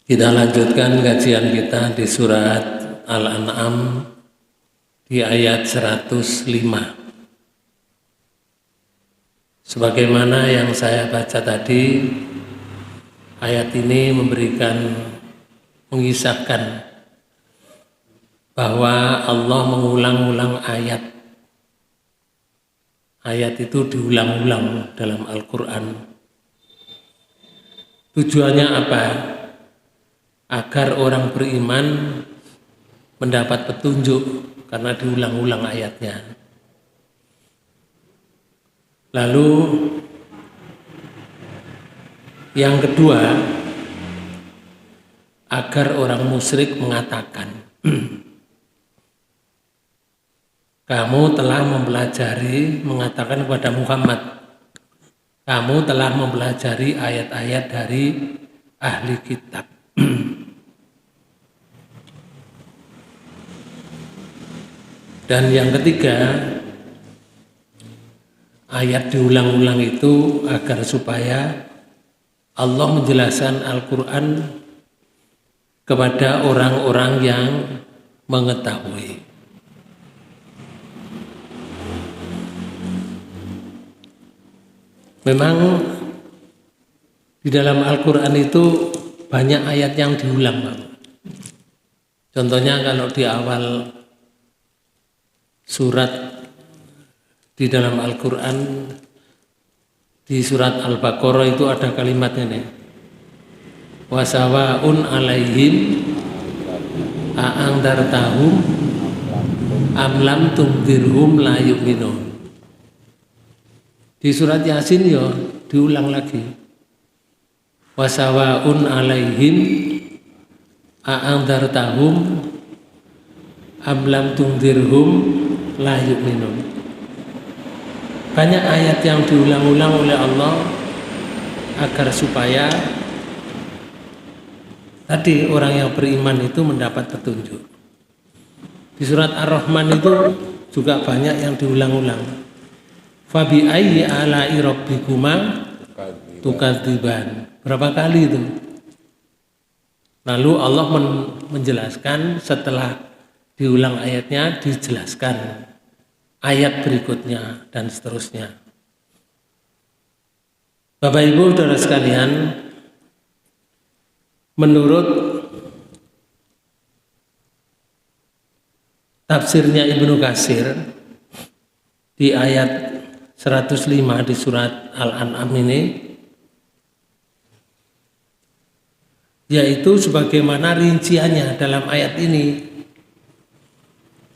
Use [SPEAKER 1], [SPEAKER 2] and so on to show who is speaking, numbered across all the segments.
[SPEAKER 1] Kita lanjutkan kajian kita di surat Al-An'am di ayat 105. Sebagaimana yang saya baca tadi, ayat ini mengisahkan bahwa Allah mengulang-ulang ayat. Ayat itu diulang-ulang dalam Al-Quran. Tujuannya apa? Agar orang beriman mendapat petunjuk karena diulang-ulang ayatnya. Lalu yang kedua, agar orang musyrik mengatakan, kamu telah mengatakan kepada Muhammad, kamu telah mempelajari ayat-ayat dari ahli kitab. Dan yang ketiga, ayat diulang-ulang itu agar supaya Allah menjelaskan Al-Quran kepada orang-orang yang mengetahui. Memang di dalam Al-Quran itu banyak ayat yang diulang. Contohnya kalau di awal surat di dalam Al-Quran, di surat Al-Baqarah itu ada kalimatnya nih, wasawaun alaihim a'angdartahum amlam tungdirhum la yu'minun. Di surat Yasin ya diulang lagi, wasawaun alaihim a'angdartahum amlam tungdirhum la yu'minun. Banyak ayat yang diulang-ulang oleh Allah agar supaya tadi orang yang beriman itu mendapat petunjuk. Di surat Ar-Rahman itu juga banyak yang diulang-ulang. Fabi ayyi ala'i rabbikuma tukadziban. Berapa kali itu? Lalu Allah menjelaskan, setelah diulang ayatnya dijelaskan ayat berikutnya dan seterusnya. Bapak Ibu saudara sekalian, menurut tafsirnya Ibnu Katsir di ayat 105 di surat Al-An'am ini, yaitu sebagaimana rinciannya dalam ayat ini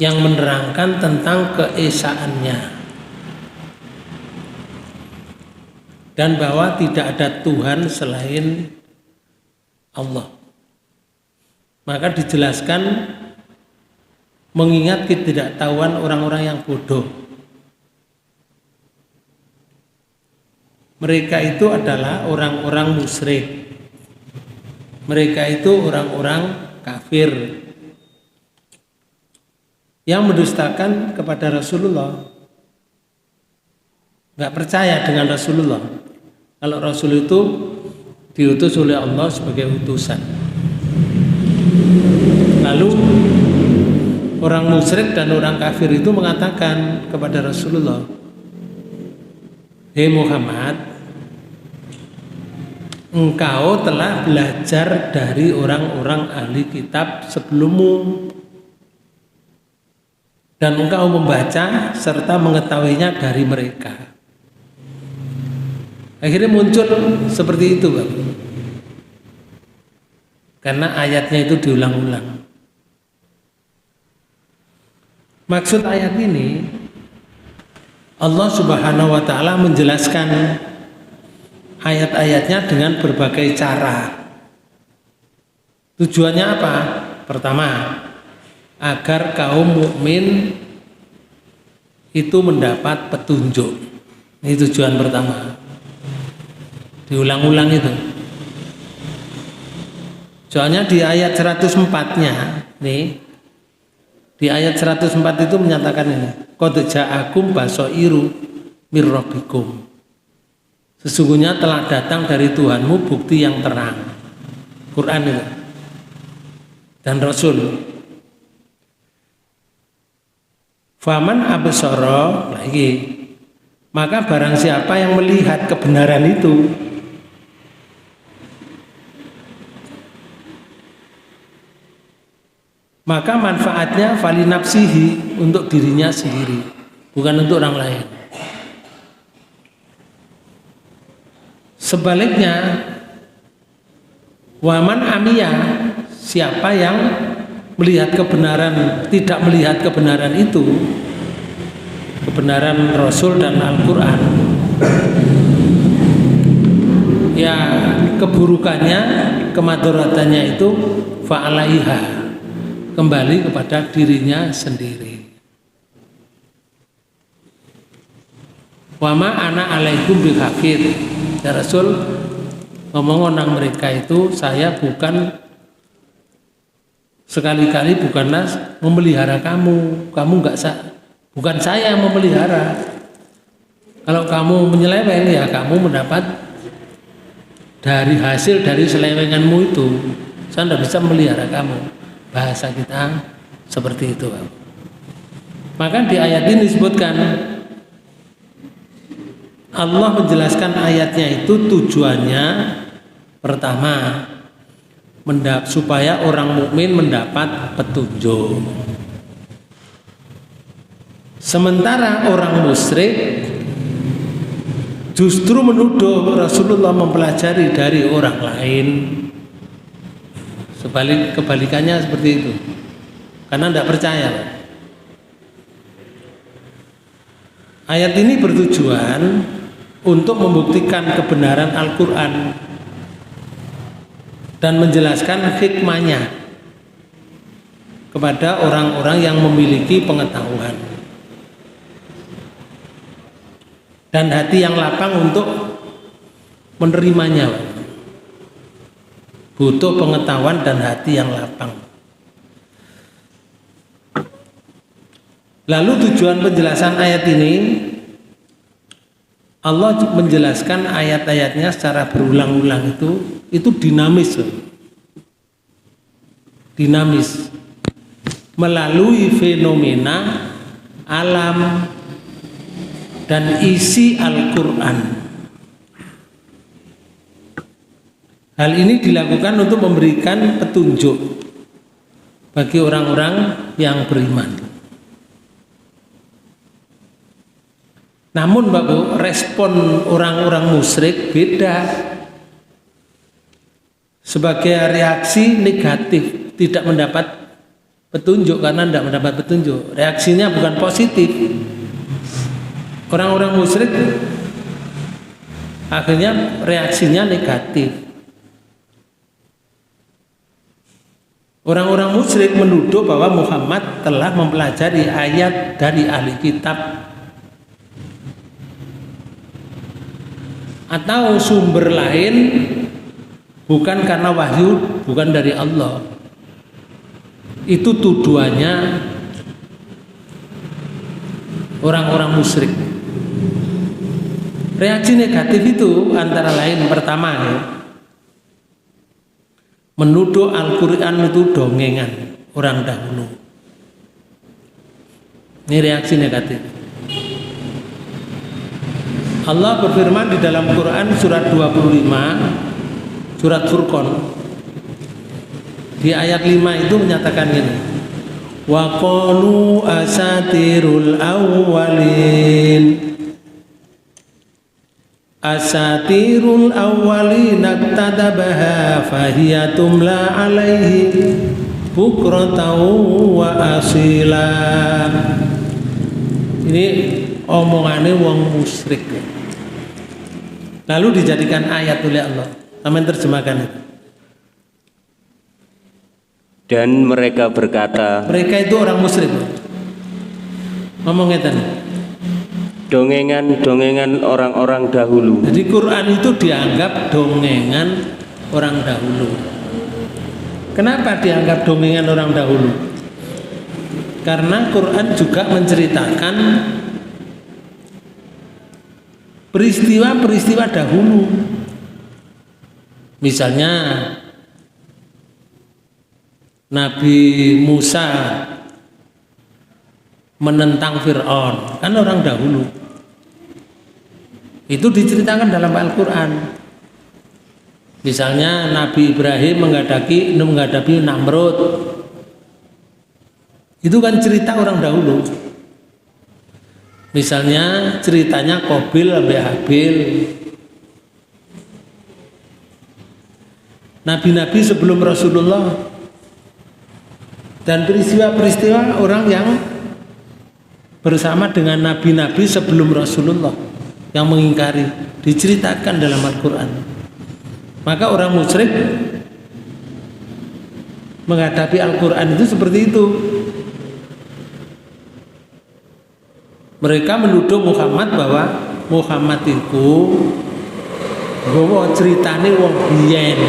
[SPEAKER 1] yang menerangkan tentang keesaannya dan bahwa tidak ada Tuhan selain Allah. Maka dijelaskan mengingat ketidaktahuan orang-orang yang bodoh. Mereka itu adalah orang-orang musyrik. Mereka itu orang-orang kafir yang mendustakan kepada Rasulullah, nggak percaya dengan Rasulullah. Kalau Rasul itu diutus oleh Allah sebagai utusan. Lalu orang musyrik dan orang kafir itu mengatakan kepada Rasulullah, hei Muhammad, engkau telah belajar dari orang-orang ahli kitab sebelummu dan engkau membaca serta mengetahuinya dari mereka. Akhirnya muncul seperti itu, Pak. Karena ayatnya itu diulang-ulang. Maksud ayat ini, Allah Subhanahu wa Ta'ala menjelaskan ayat-ayatnya dengan berbagai cara. Tujuannya apa? Pertama, agar kaum mukmin itu mendapat petunjuk. Ini tujuan pertama. Diulang-ulang itu. Soalnya di ayat 104-nya nih, di ayat 104 itu menyatakan ini, qad ja'akum basairu mir rabbikum. Sesungguhnya telah datang dari Tuhanmu bukti yang terang. Quran itu. dan Rasul. Faman absara lagi, maka barang siapa yang melihat kebenaran itu, maka manfaatnya fali nafsihi, untuk dirinya sendiri, bukan untuk orang lain. Sebaliknya, waman amiyah, siapa yang melihat kebenaran, tidak melihat kebenaran itu, kebenaran Rasul dan Al-Quran, ya keburukannya, kemadaratannya itu fa'alaiha, kembali kepada dirinya sendiri. Wama ana alaikum bihafid, ya Rasul ngomong nang mereka itu, saya bukan sekali-kali bukanlah memelihara kamu bukan saya yang memelihara. Kalau kamu menyeleweng, ya kamu mendapat dari hasil dari selewenganmu itu. Saya tidak bisa memelihara kamu. Bahasa kita seperti itu. Maka di ayat ini disebutkan, Allah menjelaskan ayatnya itu tujuannya pertama, supaya orang mukmin mendapat petunjuk. Sementara orang musyrik justru menuduh Rasulullah mempelajari dari orang lain. Kebalikannya seperti itu, karena tidak percaya. Ayat ini bertujuan untuk membuktikan kebenaran Al-Quran dan menjelaskan hikmahnya kepada orang-orang yang memiliki pengetahuan dan hati yang lapang untuk menerimanya. Butuh pengetahuan dan hati yang lapang. Lalu tujuan penjelasan ayat ini, Allah menjelaskan ayat-ayatnya secara berulang-ulang itu dinamis. Dinamis. Melalui fenomena alam dan isi Al-Quran. Hal ini dilakukan untuk memberikan petunjuk bagi orang-orang yang beriman. Namun Bapak Bu, respon orang-orang musyrik beda. Sebagai reaksi negatif, tidak mendapat petunjuk karena tidak mendapat petunjuk. Reaksinya bukan positif. Orang-orang musyrik akhirnya reaksinya negatif. Orang-orang musyrik menuduh bahwa Muhammad telah mempelajari ayat dari ahli kitab atau sumber lain, bukan karena wahyu, bukan dari Allah. Itu tuduhannya orang-orang musyrik. Reaksi negatif itu antara lain, pertama, menuduh Al-Quran itu dongengan orang dahulu. Ini reaksi negatif. Allah berfirman di dalam Quran surat 25, surat Furqan, di ayat 5 itu menyatakan ini, wa qalu asatirul awwalin, asatirul awwalin iktadabaha fahiya tumla alaihi bukratan wa asila. Ini omongannya wong musyrik, lalu dijadikan ayat oleh Allah. Amin, terjemahkan itu.
[SPEAKER 2] Dan mereka berkata,
[SPEAKER 1] mereka itu orang musyrik ngomongnya tadi,
[SPEAKER 2] dongengan-dongengan orang-orang dahulu.
[SPEAKER 1] Jadi Quran itu dianggap dongengan orang dahulu. Kenapa dianggap dongengan orang dahulu? Karena Quran juga menceritakan peristiwa-peristiwa dahulu. Misalnya Nabi Musa menentang Fir'aun, kan orang dahulu. Itu diceritakan dalam Al-Quran. Misalnya Nabi Ibrahim menghadapi Namrud. Itu kan cerita orang dahulu. Misalnya ceritanya Qabil sampai Habil. Nabi-nabi sebelum Rasulullah. Dan peristiwa-peristiwa orang yang bersama dengan nabi-nabi sebelum Rasulullah yang mengingkari, diceritakan dalam Al-Quran. Maka orang musyrik menghadapi Al-Quran itu seperti itu. Mereka menuduh Muhammad bahwa Muhammad itu nggawa ceritane wong biyen,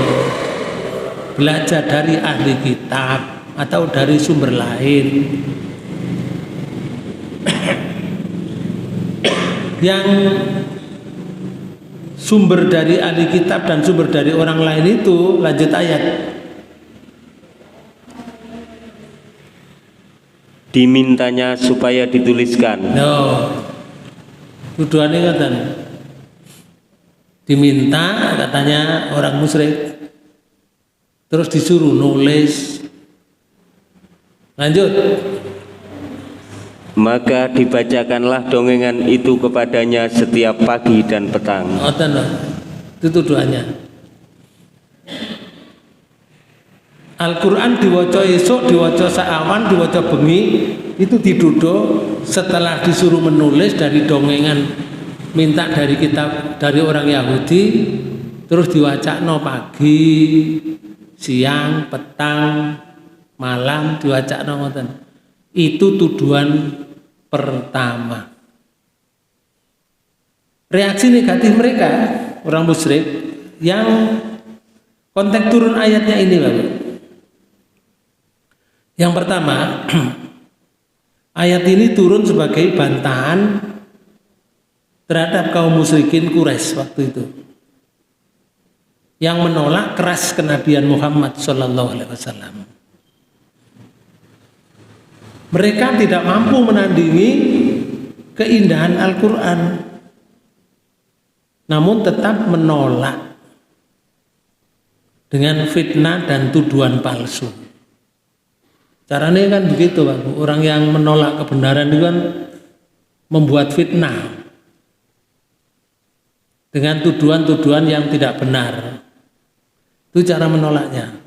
[SPEAKER 1] belajar dari ahli kitab atau dari sumber lain. Yang sumber dari ahli kitab dan sumber dari orang lain itu, lanjut ayat,
[SPEAKER 2] dimintanya supaya dituliskan.
[SPEAKER 1] Tuduhannya katanya diminta, katanya orang musyrik, terus disuruh nulis. Lanjut.
[SPEAKER 2] Maka dibacakanlah dongengan itu kepadanya setiap pagi dan petang.
[SPEAKER 1] Itu tuduhannya. Al-Quran diwaca esok, diwaca saawan, diwaca bengi, itu dituduh setelah disuruh menulis dari dongengan, minta dari kitab dari orang Yahudi, terus diwacakno pagi, siang, petang, malam, diwacakno ngoten. Itu tuduhan pertama. Reaksi negatif mereka, orang musyrik, yang konteks turun ayatnya ini, Bapak. Yang pertama, ayat ini turun sebagai bantahan terhadap kaum musyrikin Quraisy waktu itu, yang menolak keras kenabian Muhammad SAW. Mereka tidak mampu menandingi keindahan Al-Quran, namun tetap menolak dengan fitnah dan tuduhan palsu. Caranya kan begitu, Pak. Orang yang menolak kebenaran itu kan membuat fitnah dengan tuduhan-tuduhan yang tidak benar. Itu cara menolaknya.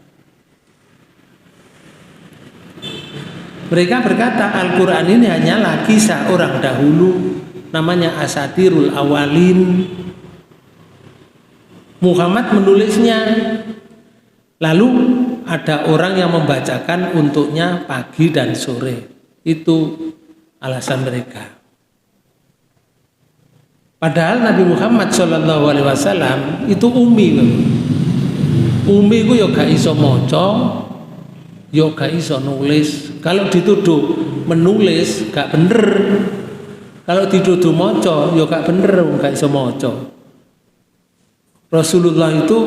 [SPEAKER 1] Mereka berkata Al-Quran ini hanyalah kisah orang dahulu, namanya Asatirul Awalin. Muhammad menulisnya, lalu ada orang yang membacakan untuknya pagi dan sore. Itu alasan mereka. Padahal Nabi Muhammad SAW itu umi. Umi itu ya gak iso maca, ya gak iso nulis. Kalau dituduh menulis gak bener, kalau dituduh maca ya gak bener, gak iso maca. Rasulullah itu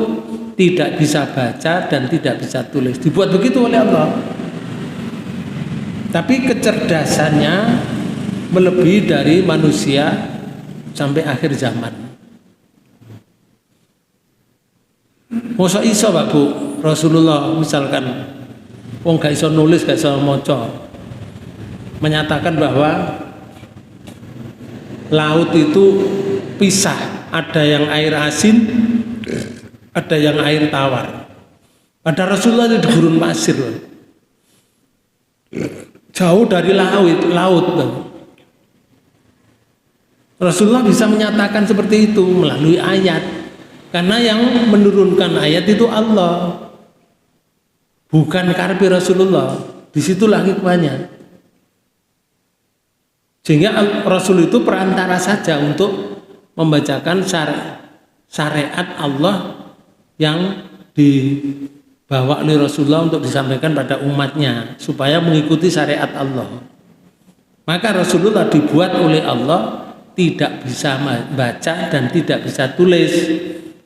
[SPEAKER 1] tidak bisa baca dan tidak bisa tulis, dibuat begitu oleh Allah. Tapi kecerdasannya melebihi dari manusia sampai akhir zaman. Masa iso Pak Bu, Rasulullah misalkan wong gak iso nulis, gak iso maca, menyatakan bahwa laut itu pisah, ada yang air asin, ada yang air tawar. Pada Rasulullah itu di gurun pasir, jauh dari laut. Rasulullah bisa menyatakan seperti itu melalui ayat, karena yang menurunkan ayat itu Allah, bukan karpi Rasulullah. Disitulah hikmahnya. Sehingga Rasul itu perantara saja untuk membacakan syariat Allah yang dibawa oleh Rasulullah untuk disampaikan pada umatnya supaya mengikuti syariat Allah. Maka Rasulullah dibuat oleh Allah tidak bisa baca dan tidak bisa tulis,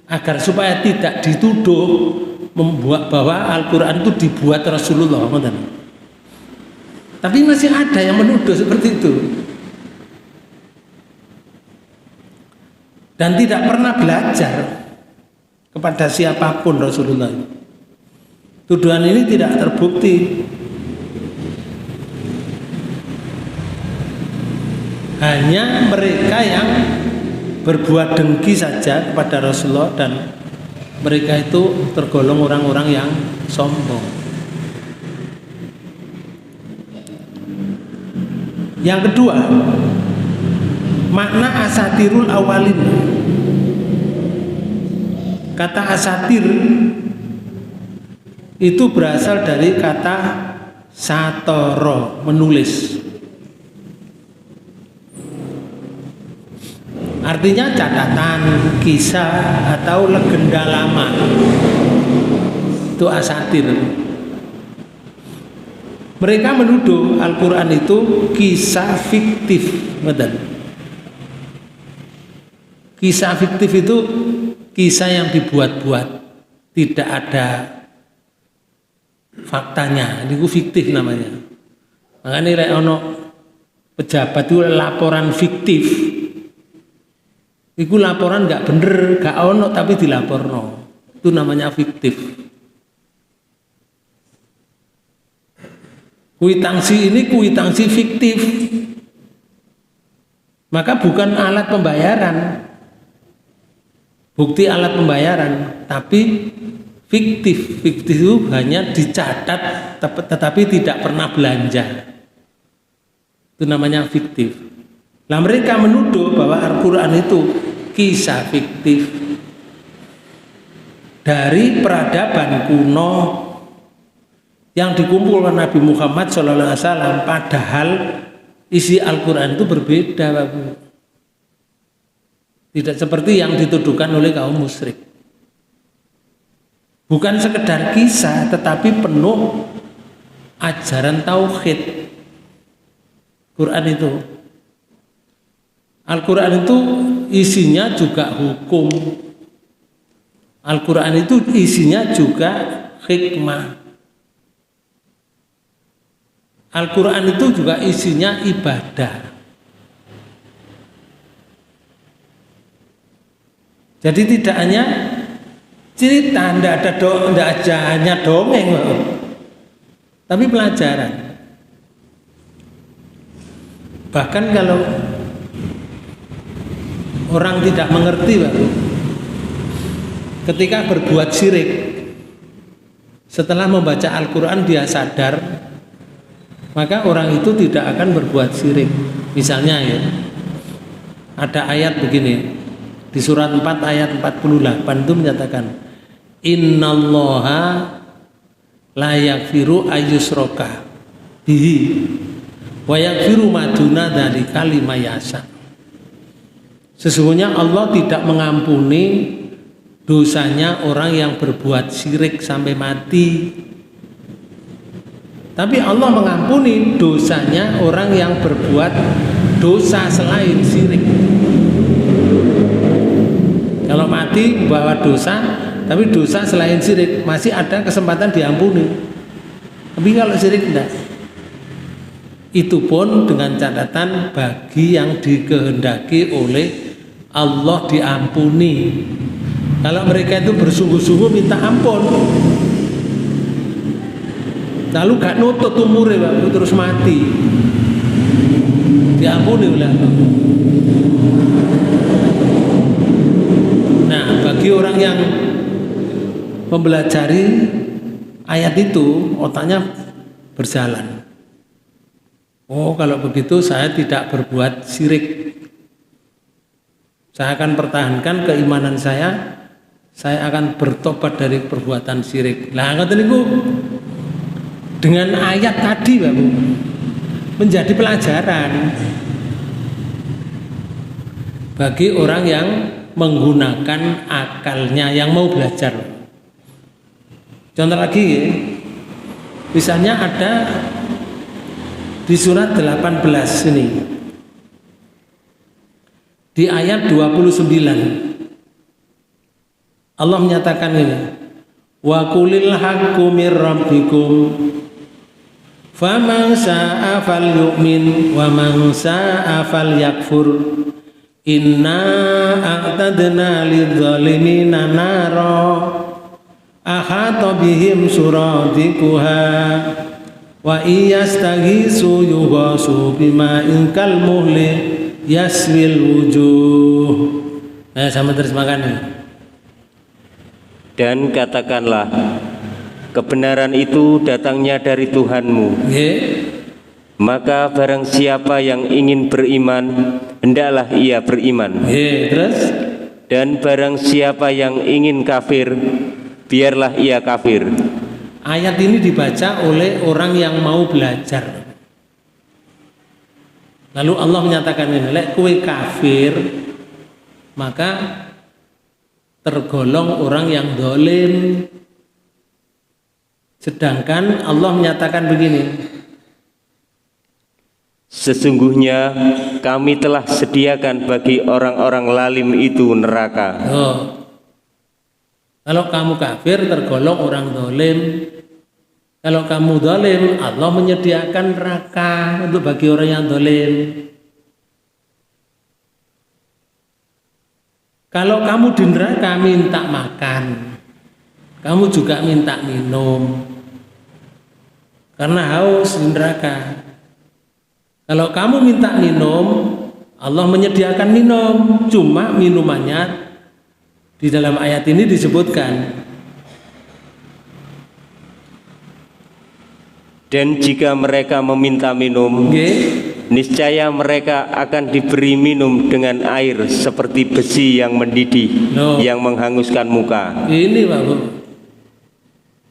[SPEAKER 1] agar supaya tidak dituduh membuat bahwa Al-Quran itu dibuat Rasulullah. Tapi masih ada yang menuduh seperti itu. Dan tidak pernah belajar kepada siapapun Rasulullah. Tuduhan ini tidak terbukti. Hanya mereka yang berbuat dengki saja kepada Rasulullah, dan mereka itu tergolong orang-orang yang sombong. Yang kedua, makna asatirul awalin. Kata asatir itu berasal dari kata satoro, menulis. Artinya catatan, kisah, atau legenda lama. Itu asatir. Mereka menuduh Al-Quran itu kisah fiktif. Kisah fiktif itu kisah yang dibuat-buat, tidak ada faktanya. Ini fiktif namanya. Makanya nek ono pejabat itu laporan fiktif. Iku laporan nggak bener, nggak ono tapi dilaporno. Itu namanya fiktif. Kuitansi ini kuitansi fiktif. Maka bukan alat pembayaran. Bukti alat pembayaran, tapi fiktif. Fiktif itu hanya dicatat tetapi tidak pernah belanja. Itu namanya fiktif. Nah, mereka menuduh bahwa Al-Quran itu kisah fiktif dari peradaban kuno yang dikumpulkan Nabi Muhammad SAW, padahal isi Al-Quran itu berbeda, Bapak. Tidak seperti yang dituduhkan oleh kaum musyrik. Bukan sekedar kisah, tetapi penuh ajaran tauhid. Quran itu, Al-Quran itu isinya juga hukum. Al-Quran itu isinya juga hikmah. Al-Quran itu juga isinya ibadah. Jadi tidak hanya cerita, tidak hanya dongeng, tapi pelajaran. Bahkan kalau orang tidak mengerti, Pak, ketika berbuat syirik, setelah membaca Al-Quran dia sadar, maka orang itu tidak akan berbuat syirik. Misalnya ya, ada ayat begini di surat 4 ayat 48 itu menyatakan, innallaha la yaghfiru ayyushraka bihi wa yaghfiru ma duna dzalika liman yasha. Sesungguhnya Allah tidak mengampuni dosanya orang yang berbuat syirik sampai mati. Tapi Allah mengampuni dosanya orang yang berbuat dosa selain syirik. Kalau mati bawa dosa, tapi dosa selain syirik masih ada kesempatan diampuni. Tapi kalau syirik tidak. Itu pun dengan catatan bagi yang dikehendaki oleh Allah diampuni. Kalau mereka itu bersungguh-sungguh minta ampun, lalu gak nutut umurnya, Pak, terus mati, diampuni oleh Allah. Nah, bagi orang yang mempelajari ayat itu, otaknya berjalan. Oh, kalau begitu saya tidak berbuat syirik. Saya akan pertahankan keimanan saya akan bertobat dari perbuatan syirik. Lah ngoten niku dengan ayat tadi, Pak, menjadi pelajaran bagi orang yang menggunakan akalnya, yang mau belajar. Contoh lagi ya, misalnya ada di surat 18 ini, di ayat 29 Allah menyatakan ini, wa qulil haqqu mir rabbikum faman saa'a falyu'min wa man saa'a falyakfur inna a'tadna lidzalimina nara ahata bihim suradikuha wa iyastaghisu yughasu bima'in kalmuhli yaswil wujuh. Nah, sama terjemahkan nih.
[SPEAKER 2] Dan katakanlah, kebenaran itu datangnya dari Tuhanmu. Maka barang siapa yang ingin beriman, hendaklah ia beriman.
[SPEAKER 1] Terus?
[SPEAKER 2] Dan barang siapa yang ingin kafir, biarlah ia kafir.
[SPEAKER 1] Ayat ini dibaca oleh orang yang mau belajar. Lalu Allah menyatakan ini, lek kowe kafir, maka tergolong orang yang dolim. Sedangkan Allah menyatakan begini,
[SPEAKER 2] sesungguhnya kami telah sediakan bagi orang-orang lalim itu neraka.
[SPEAKER 1] Kalau kamu kafir tergolong orang dolim. Kalau kamu dolim, Allah menyediakan neraka untuk bagi orang yang dolim. Kalau kamu di neraka minta makan, kamu juga minta minum, karena haus di neraka. Kalau kamu minta minum, Allah menyediakan minum, cuma minumannya di dalam ayat ini disebutkan.
[SPEAKER 2] Dan jika mereka meminta minum, niscaya mereka akan diberi minum dengan air seperti besi yang mendidih, yang menghanguskan muka.
[SPEAKER 1] Ini Pak Bu,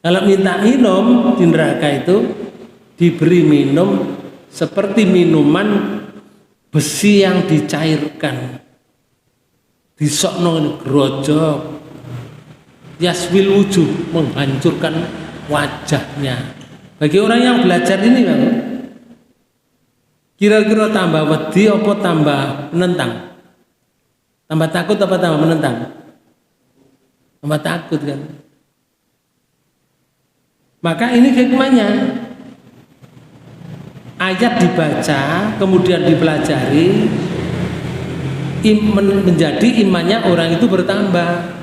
[SPEAKER 1] kalau minta minum di neraka itu diberi minum seperti minuman besi yang dicairkan, disokno grojok, yaswil wujuh, menghancurkan wajahnya. Bagi orang yang belajar ini Pak, kira-kira tambah wedi apa tambah menentang? Tambah takut apa tambah menentang? Tambah takut kan? Maka ini hikmahnya. Ayat dibaca, kemudian dipelajari, menjadi imannya orang itu bertambah.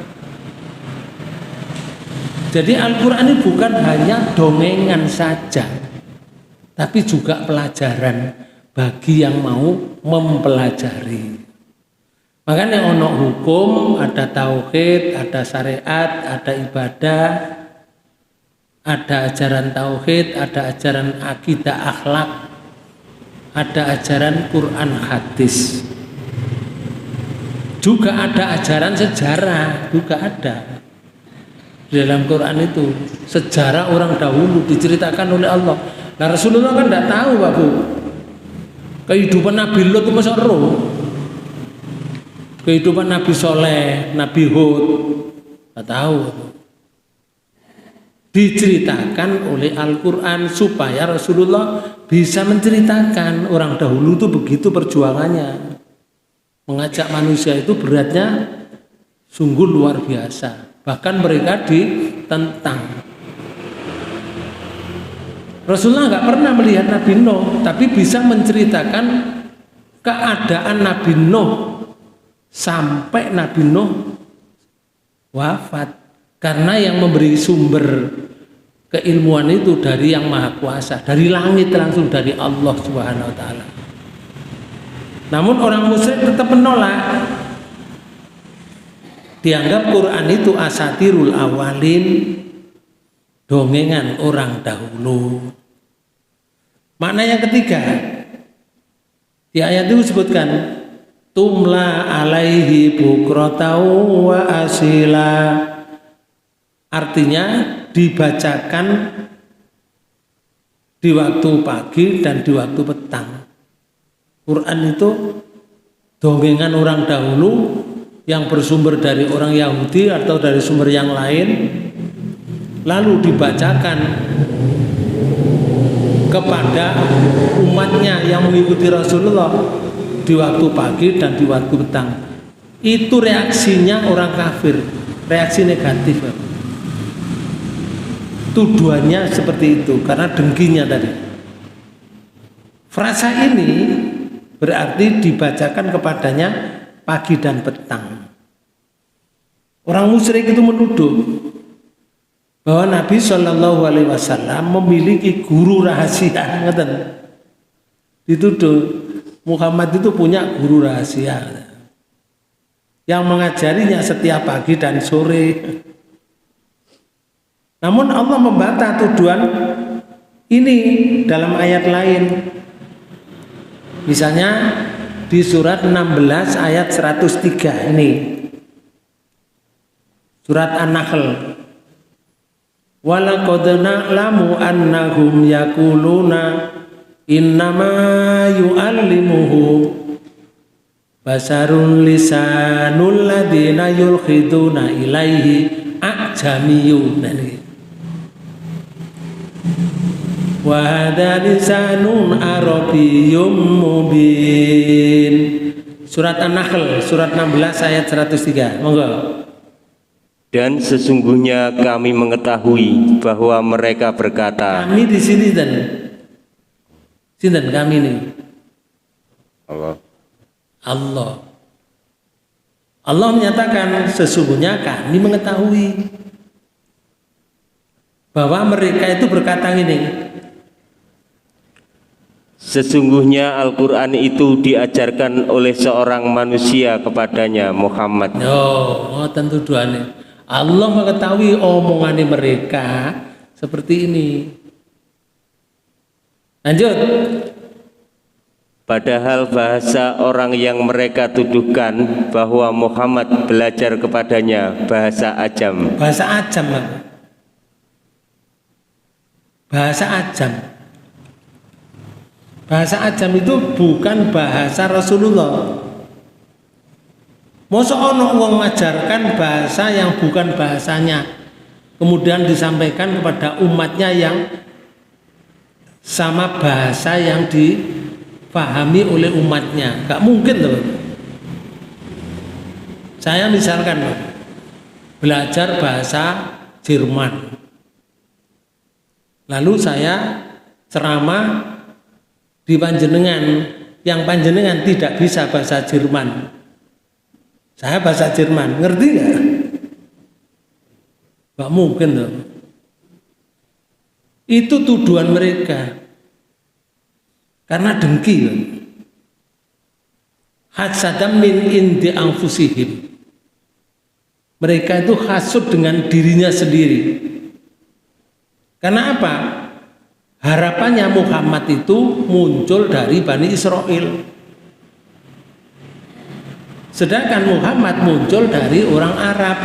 [SPEAKER 1] Jadi Al-Quran ini bukan hanya dongengan saja, tapi juga pelajaran bagi yang mau mempelajari. Makanya ono hukum, ada tauhid, ada syariat, ada ibadah, ada ajaran tauhid, ada ajaran akidah akhlak, ada ajaran Quran hadis. Juga ada ajaran sejarah, juga ada. Di dalam Quran itu sejarah orang dahulu diceritakan oleh Allah. Nah Rasulullah kan tidak tahu Pak Bu, kehidupan Nabi Lot itu masa roh, kehidupan Nabi Soleh, Nabi Hud, tidak tahu. Diceritakan oleh Al-Quran supaya Rasulullah bisa menceritakan orang dahulu itu begitu perjuangannya. Mengajak manusia itu beratnya sungguh luar biasa. Bahkan mereka ditentang. Rasulullah nggak pernah melihat Nabi Nuh, tapi bisa menceritakan keadaan Nabi Nuh sampai Nabi Nuh wafat. Karena yang memberi sumber keilmuan itu dari Yang Maha Kuasa, dari langit langsung dari Allah Subhanahu wa taala. Namun orang musyrik tetap menolak. Dianggap Quran itu asatirul awalin, dongengan orang dahulu. Makna yang ketiga, di ayat itu disebutkan tumla alaihi bukrotau wa asila. Artinya dibacakan di waktu pagi dan di waktu petang. Quran itu dongengan orang dahulu yang bersumber dari orang Yahudi atau dari sumber yang lain, lalu dibacakan kepada umatnya yang mengikuti Rasulullah di waktu pagi dan di waktu petang. Itu reaksinya orang kafir, reaksi negatif. tuduhannya seperti itu karena dengkinya tadi. Frasa ini berarti dibacakan kepadanya pagi dan petang. Orang musyrik itu menuduh bahwa Nabi Shallallahu Alaihi Wasallam memiliki guru rahasia. Dituduh Muhammad itu punya guru rahasia yang mengajarinya setiap pagi dan sore. Namun Allah membantah tuduhan ini dalam ayat lain. Misalnya di surat 16 ayat 103 ini. Surat An-Nahl. Walaqad na'lamu annahum yaquluna innama yu'allimuhu basarun lisanul ladina yulkhiduna ilaihi a'jamiyun. Wa hadza lisanun arabiyyum mubin. Surat An-Nahl surat 16 ayat 103. Monggo.
[SPEAKER 2] Dan sesungguhnya kami mengetahui bahwa mereka berkata.
[SPEAKER 1] Kami di sini dan sinten kami ini? Allah. Allah menyatakan sesungguhnya kami mengetahui bahwa mereka itu berkata ini.
[SPEAKER 2] Sesungguhnya Al-Quran itu diajarkan oleh seorang manusia kepadanya, Muhammad.
[SPEAKER 1] Oh, tentu tuduhannya. Allah mengetahui omongan mereka seperti ini. Lanjut.
[SPEAKER 2] Padahal bahasa orang yang mereka tuduhkan bahwa Muhammad belajar kepadanya bahasa Ajam.
[SPEAKER 1] Bahasa Ajam, bahasa Ajam. Bahasa Ajam itu bukan bahasa Rasulullah. Masa ono wong ngajarkan bahasa yang bukan bahasanya, kemudian disampaikan kepada umatnya yang sama bahasa yang dipahami oleh umatnya. Gak mungkin loh. Saya misalkan belajar bahasa Jerman, lalu saya ceramah di panjenengan yang panjenengan tidak bisa bahasa Jerman. Saya bahasa Jerman, ngerti nggak? Gak mungkin loh. Itu tuduhan mereka karena dengki. Hasadam min indi anfusihim. Mereka itu hasud dengan dirinya sendiri. Karena apa? Harapannya Muhammad itu muncul dari Bani Israel. Sedangkan Muhammad muncul dari orang Arab.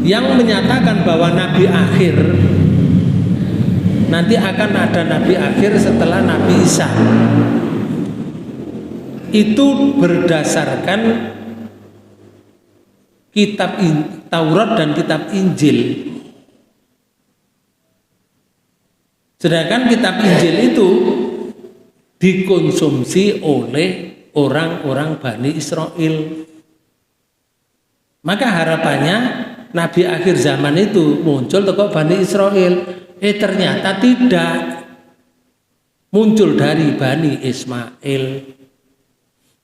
[SPEAKER 1] Yang menyatakan bahwa Nabi akhir, nanti akan ada Nabi akhir setelah Nabi Isa, itu berdasarkan kitab Taurat dan kitab Injil. Sedangkan kitab Injil itu dikonsumsi oleh orang-orang Bani Israel. Maka harapannya Nabi akhir zaman itu muncul tokoh Bani Israel. Ternyata tidak, muncul dari Bani Ismail.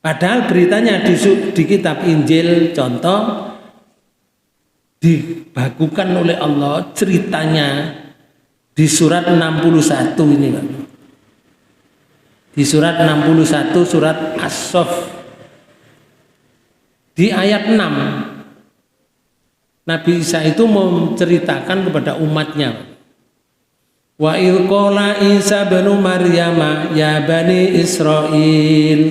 [SPEAKER 1] Padahal beritanya di kitab Injil, contoh, dibakukan oleh Allah ceritanya di surat 61 ini, Pak. Di surat 61 surat As-Saff di ayat 6 Nabi Isa itu menceritakan kepada umatnya, wa idh qala Isa bin Maryam ya bani Israil.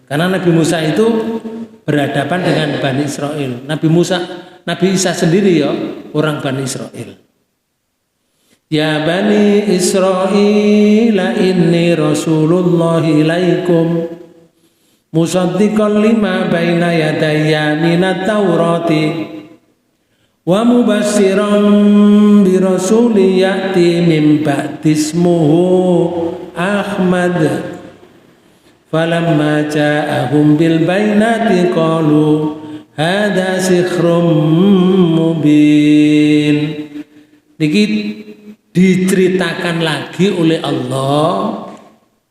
[SPEAKER 1] Karena Nabi Musa itu berhadapan dengan Bani Israel. Nabi Isa sendiri ya orang Bani Israel. Ya Bani Israil inni Rasulullah ilaikum musaddiqan lima baina yadayya minat Taurati wa mubassiran bi rasulin ya'ti min ba'di ismuhu Ahmad falamma ja'ahum bil bainati qalu Hada sikhrum mubin. Niki diceritakan lagi oleh Allah.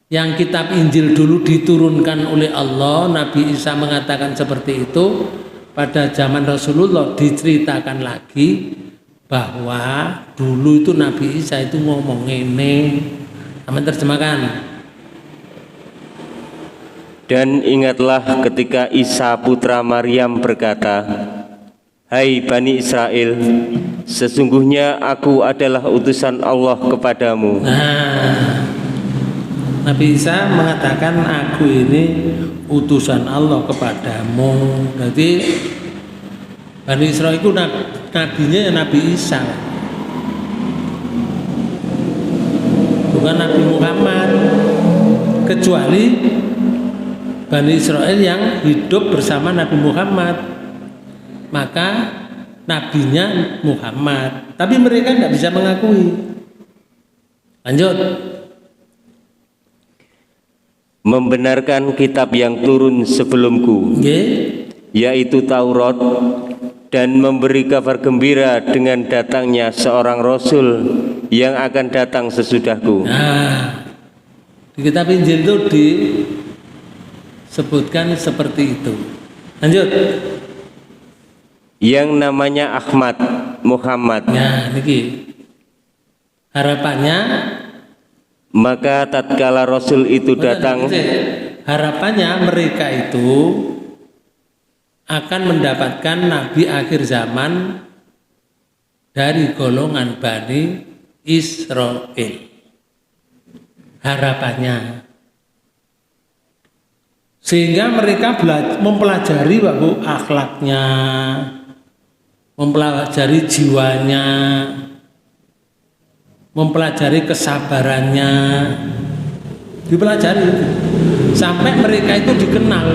[SPEAKER 1] Yang kitab Injil dulu diturunkan oleh Allah, Nabi Isa mengatakan seperti itu. Pada zaman Rasulullah diceritakan lagi bahwa dulu itu Nabi Isa itu ngomong ini. Aman terjemahkan.
[SPEAKER 2] Dan ingatlah ketika Isa putra Maryam berkata, "Hai Bani Israel, sesungguhnya aku adalah utusan Allah kepadamu."
[SPEAKER 1] Nabi Isa mengatakan aku ini utusan Allah kepadamu. Jadi Bani Israel itu nabinya ya Nabi Isa, bukan Nabi Muhammad. Kecuali Bani Israel yang hidup bersama Nabi Muhammad, maka nabinya Muhammad. Tapi mereka tidak bisa mengakui. Lanjut.
[SPEAKER 2] Membenarkan kitab yang turun sebelumku, yaitu Taurat, dan memberi kabar gembira dengan datangnya seorang Rasul yang akan datang sesudahku.
[SPEAKER 1] Nah, di kitab Injil itu disebutkan seperti itu. Lanjut.
[SPEAKER 2] Yang namanya Ahmad Muhammad.
[SPEAKER 1] Nah, niki harapannya.
[SPEAKER 2] Maka tatkala Rasul itu datang,
[SPEAKER 1] harapannya mereka itu akan mendapatkan Nabi akhir zaman dari golongan Bani Israel. Harapannya. Sehingga mereka mempelajari akhlaknya, mempelajari jiwanya, mempelajari kesabarannya, dipelajari sampai mereka itu dikenal.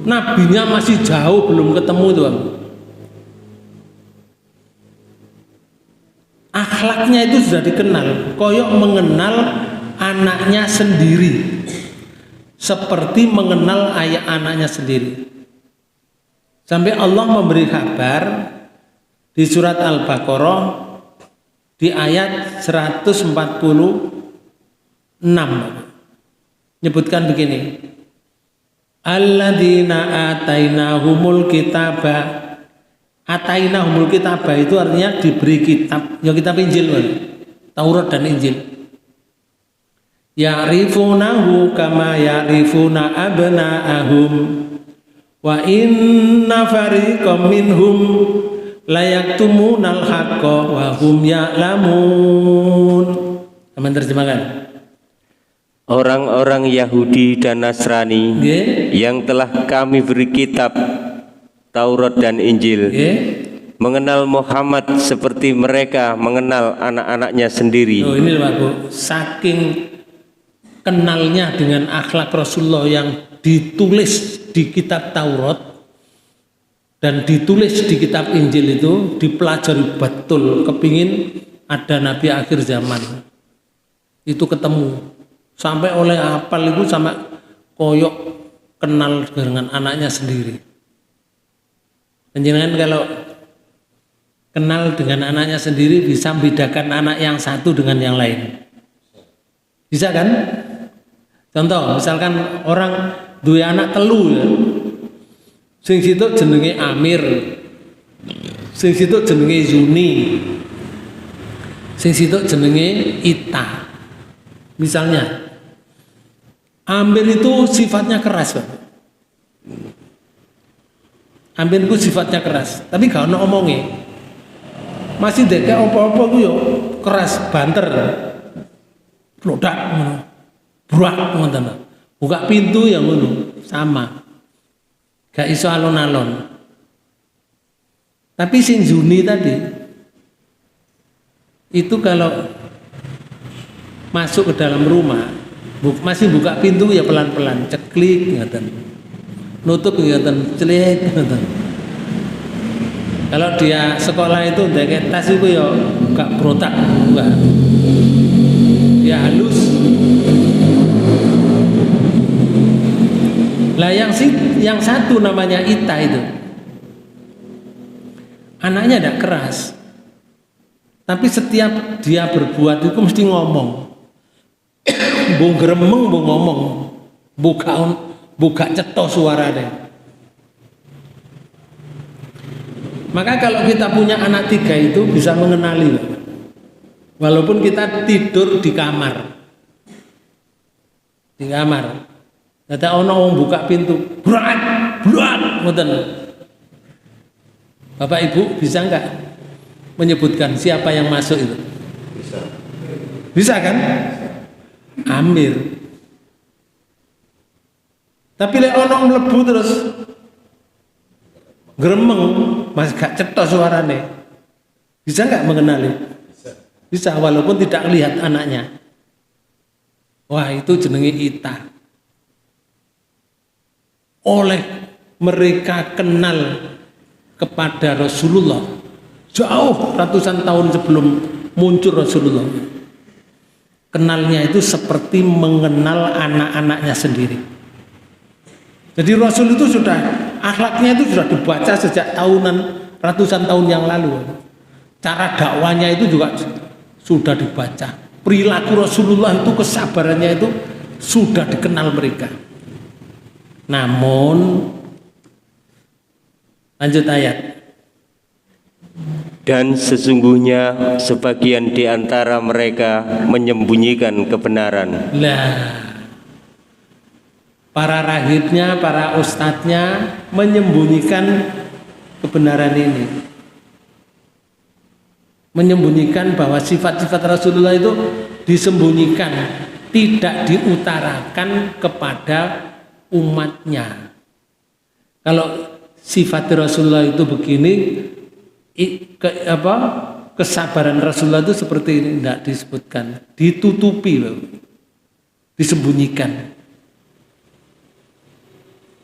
[SPEAKER 1] Nabinya masih jauh belum ketemu tuh. Akhlaknya itu sudah dikenal, koyok mengenal anaknya sendiri, seperti mengenal ayah anaknya sendiri. Sampai Allah memberi kabar di surat Al-Baqarah di ayat 146 nyebutkan begini, alladzina atainahumul kitaba. Atainahumul kitaba itu artinya diberi kitab, ya kitab Injil, Taurat dan Injil. Ya'rifunahu kama ya'rifuna abna'ahum wa inna fariqam minhum layaktumunal haqqa wa hum ya'lamun. Aman terjemahkan.
[SPEAKER 2] Orang-orang Yahudi dan Nasrani yang telah kami beri kitab Taurat dan Injil mengenal Muhammad seperti mereka mengenal anak-anaknya sendiri.
[SPEAKER 1] Oh, ini Bapak, saking kenalnya dengan akhlak Rasulullah yang ditulis di kitab Taurat dan ditulis di kitab Injil itu dipelajari betul, kepingin ada Nabi akhir zaman itu ketemu, sampai oleh apal itu sama koyok kenal dengan anaknya sendiri. Penjenengan kalau kenal dengan anaknya sendiri bisa membedakan anak yang satu dengan yang lain, bisa kan? Contoh misalkan orang dua anak telu ya, sing situ jenenge Amir, sing situ jenenge Zuni, sing situ jenenge Ita. Misalnya Amir itu sifatnya keras, Pak. Amir itu sifatnya keras, tapi gak ono omongnya. Masih dek opo-opo ku yo keras, banter. Plodak ngono. Burak ngoten. Buka pintu ya ngono, sama. Gak iso alon-alon. Tapi sing Zuni tadi itu kalau masuk ke dalam rumah masih buka pintu ya pelan-pelan, ceklik ngoten. Nutup ngoten, celik ngoten. Kalau dia sekolah itu ndek tas itu ya gak berotak, enggak. Dia halus. Lah yang satu namanya Ita itu, anaknya tidak keras, tapi setiap dia berbuat itu mesti ngomong. Bung gremeng, bung ngomong, buka ceto suaranya. Maka kalau kita punya anak 3 itu bisa mengenali, walaupun kita tidur di kamar. Kata ono wong buka pintu, buat, ngoten. Bapak Ibu bisa enggak menyebutkan siapa yang masuk itu? Bisa kan? Amir. Tapi lek ono mlebu terus gremeng, masih gak cetok suarane. Bisa enggak mengenali? Bisa, walaupun tidak lihat anaknya. Wah, itu jenenge Ita. Oleh mereka kenal kepada Rasulullah jauh ratusan tahun sebelum muncul Rasulullah. Kenalnya itu seperti mengenal anak-anaknya sendiri. Jadi Rasul itu sudah, akhlaknya itu sudah dibaca sejak ratusan tahun yang lalu. Cara dakwanya itu juga sudah dibaca. Perilaku Rasulullah itu, kesabarannya itu sudah dikenal mereka. Namun, lanjut ayat.
[SPEAKER 2] Dan sesungguhnya sebagian di antara mereka menyembunyikan kebenaran.
[SPEAKER 1] Lah, para rahibnya, para ustadznya menyembunyikan kebenaran ini. Menyembunyikan bahwa sifat-sifat Rasulullah itu disembunyikan, tidak diutarakan kepada umatnya. Kalau sifat Rasulullah itu begini, kesabaran Rasulullah itu seperti ini, tidak disebutkan, ditutupi, disembunyikan.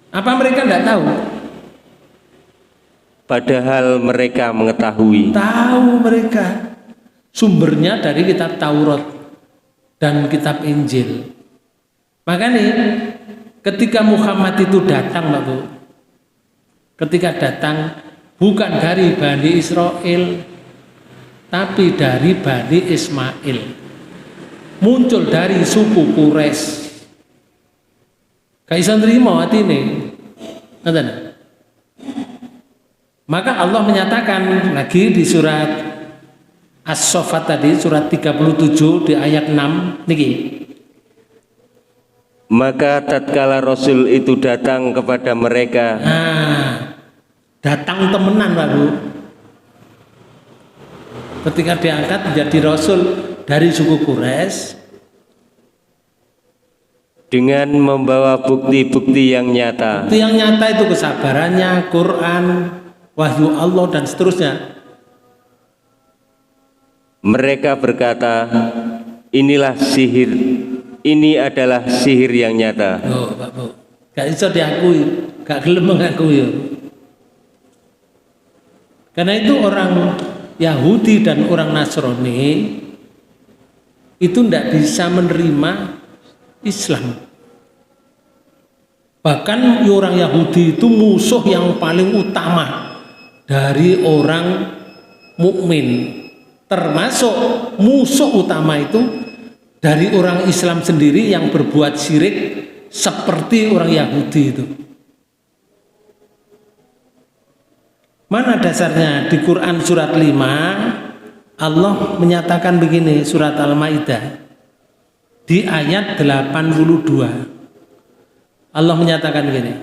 [SPEAKER 1] Apa mereka tidak tahu?
[SPEAKER 2] Padahal mereka mengetahui.
[SPEAKER 1] Tahu mereka. Sumbernya dari kitab Taurat dan kitab Injil. Makanya ketika Muhammad itu datang, Mbak Bu, ketika datang bukan dari Bani Israel, tapi dari Bani Ismail, muncul dari suku Quraisy. Kaisan terima hati ini. Maka Allah menyatakan lagi di surat As-Saffat tadi, surat 37 di ayat 6 niki.
[SPEAKER 2] Maka tatkala Rasul itu datang kepada mereka,
[SPEAKER 1] datang temenan, Pak Bu. Ketika diangkat menjadi Rasul dari suku Quraisy
[SPEAKER 2] dengan membawa bukti-bukti yang nyata.
[SPEAKER 1] Bukti yang nyata itu kesabarannya, Quran, wahyu Allah dan seterusnya.
[SPEAKER 2] Mereka berkata, inilah sihir, ini adalah sihir yang nyata.
[SPEAKER 1] Oh, Pak Bu, gak bisa diakui, gak gelem mengakui. Karena itu orang Yahudi dan orang Nasrani itu tidak bisa menerima Islam. Bahkan orang Yahudi itu musuh yang paling utama dari orang mukmin. Termasuk musuh utama itu dari orang Islam sendiri yang berbuat syirik seperti orang Yahudi itu. Mana dasarnya? Di Quran surat 5 Allah menyatakan begini, surat Al-Maidah di ayat 82. Allah menyatakan begini,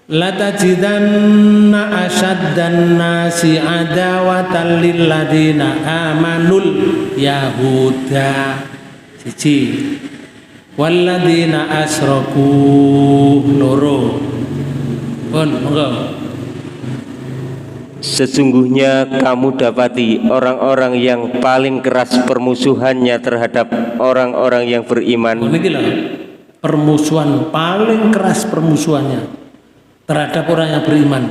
[SPEAKER 1] latajidanna asyaddan nasi adawatan lilladina amanul yahuda siji walladina asraku loro. Pun monggo.
[SPEAKER 2] Sesungguhnya kamu dapati orang-orang yang paling keras permusuhannya terhadap orang-orang yang beriman.
[SPEAKER 1] Ini permusuhan paling keras, permusuhannya terhadap orang yang beriman